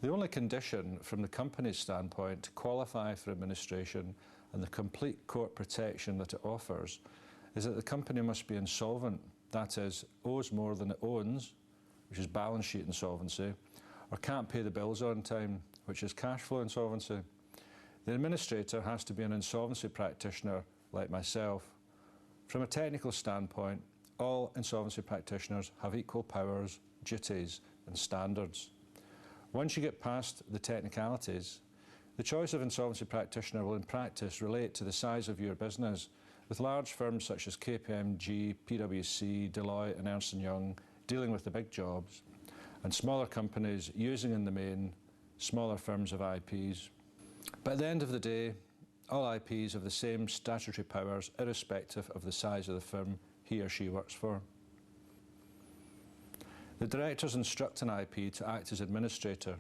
The only condition from the company's standpoint to qualify for administration and the complete court protection that it offers is that the company must be insolvent, that is, owes more than it owns, which is balance sheet insolvency, or can't pay the bills on time, which is cash flow insolvency. The administrator has to be an insolvency practitioner like myself. From a technical standpoint, all insolvency practitioners have equal powers, duties and standards. Once you get past the technicalities, the choice of insolvency practitioner will in practice relate to the size of your business, with large firms such as KPMG, PwC, Deloitte and Ernst & Young dealing with the big jobs, and smaller companies using in the main smaller firms of IPs. But at the end of the day, all IPs have the same statutory powers irrespective of the size of the firm he or she works for. The directors instruct an IP to act as administrator,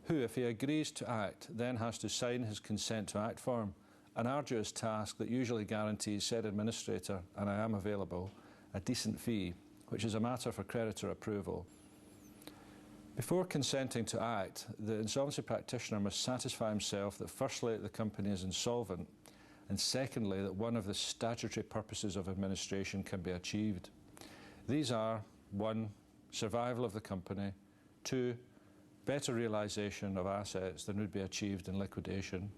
who, if he agrees to act, then has to sign his consent to act form, an arduous task that usually guarantees said administrator, and I am available, a decent fee, which is a matter for creditor approval. Before consenting to act, the insolvency practitioner must satisfy himself that firstly, the company is insolvent, and secondly, that one of the statutory purposes of administration can be achieved. These are 1. Survival of the company, 2. Better realisation of assets than would be achieved in liquidation,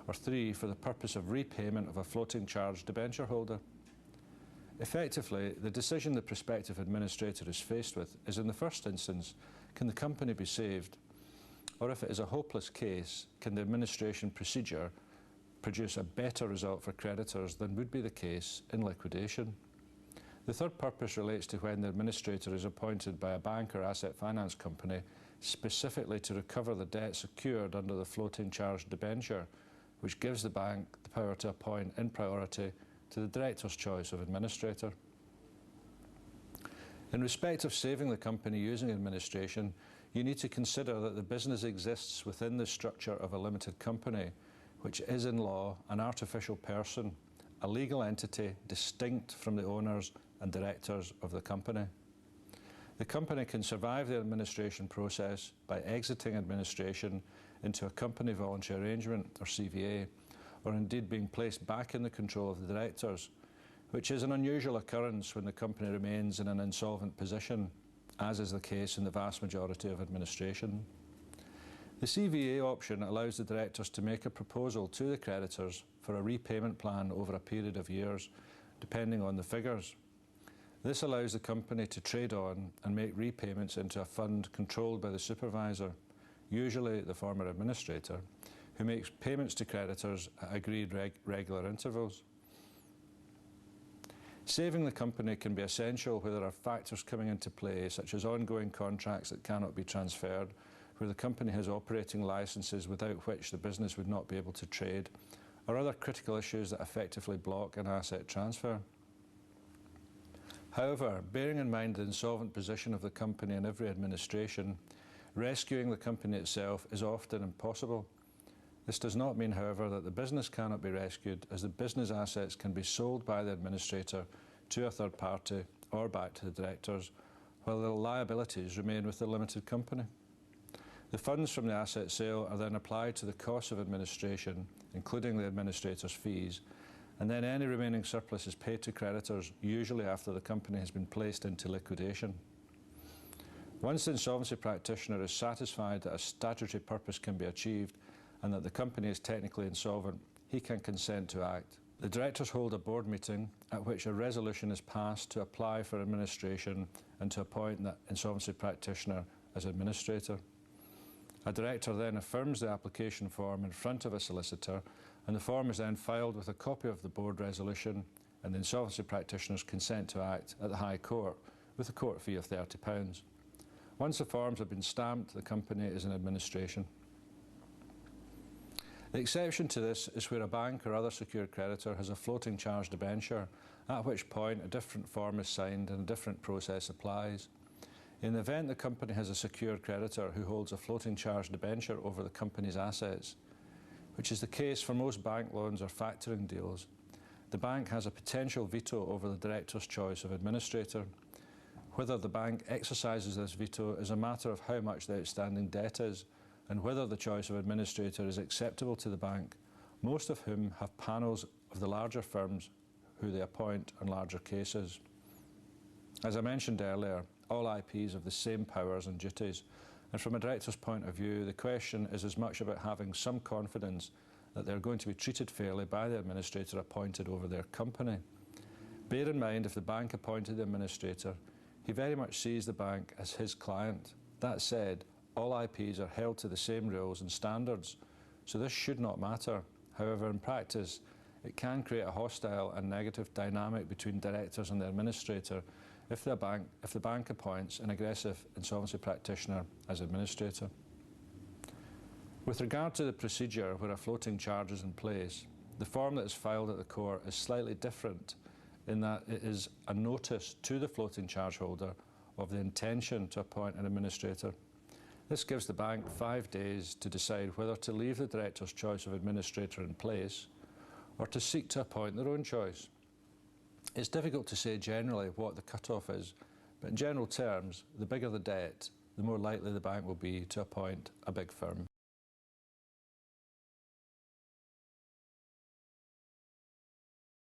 or 3. For the purpose of repayment of a floating charge debenture holder. Effectively, the decision the prospective administrator is faced with is, in the first instance, can the company be saved? Or if it is a hopeless case, can the administration procedure produce a better result for creditors than would be the case in liquidation? The third purpose relates to when the administrator is appointed by a bank or asset finance company specifically to recover the debt secured under the floating charge debenture, which gives the bank the power to appoint in priority to the director's choice of administrator. In respect of saving the company using administration, you need to consider that the business exists within the structure of a limited company, which is in law an artificial person, a legal entity distinct from the owners and directors of the company. The company can survive the administration process by exiting administration into a company voluntary arrangement, or CVA, or indeed being placed back in the control of the directors, which is an unusual occurrence when the company remains in an insolvent position, as is the case in the vast majority of administration. The CVA option allows the directors to make a proposal to the creditors for a repayment plan over a period of years, depending on the figures. This allows the company to trade on and make repayments into a fund controlled by the supervisor, usually the former administrator, who makes payments to creditors at agreed regular intervals. Saving the company can be essential where there are factors coming into play, such as ongoing contracts that cannot be transferred, where the company has operating licences without which the business would not be able to trade, or other critical issues that effectively block an asset transfer. However, bearing in mind the insolvent position of the company in every administration, rescuing the company itself is often impossible. This does not mean, however, that the business cannot be rescued, as the business assets can be sold by the administrator to a third party or back to the directors, while the liabilities remain with the limited company. The funds from the asset sale are then applied to the cost of administration, including the administrator's fees, and then any remaining surplus is paid to creditors, usually after the company has been placed into liquidation. Once the insolvency practitioner is satisfied that a statutory purpose can be achieved and that the company is technically insolvent, he can consent to act. The directors hold a board meeting at which a resolution is passed to apply for administration and to appoint the insolvency practitioner as administrator. A director then affirms the application form in front of a solicitor, and the form is then filed with a copy of the board resolution and the insolvency practitioner's consent to act at the High Court, with a court fee of £30. Once the forms have been stamped, the company is in administration. The exception to this is where a bank or other secured creditor has a floating charge debenture, at which point a different form is signed and a different process applies. In the event the company has a secured creditor who holds a floating charge debenture over the company's assets, which is the case for most bank loans or factoring deals, the bank has a potential veto over the director's choice of administrator. Whether the bank exercises this veto is a matter of how much the outstanding debt is and whether the choice of administrator is acceptable to the bank, most of whom have panels of the larger firms who they appoint on larger cases. As I mentioned earlier, all IPs have the same powers and duties, and from a director's point of view, the question is as much about having some confidence that they're going to be treated fairly by the administrator appointed over their company. Bear in mind, if the bank appointed the administrator, he very much sees the bank as his client. That said, all IPs are held to the same rules and standards, so this should not matter. However, in practice, it can create a hostile and negative dynamic between directors and the administrator if the bank appoints an aggressive insolvency practitioner as administrator. With regard to the procedure where a floating charge is in place, the form that is filed at the court is slightly different in that it is a notice to the floating charge holder of the intention to appoint an administrator. This gives the bank 5 days to decide whether to leave the director's choice of administrator in place or to seek to appoint their own choice. It's difficult to say generally what the cut-off is, but in general terms, the bigger the debt, the more likely the bank will be to appoint a big firm.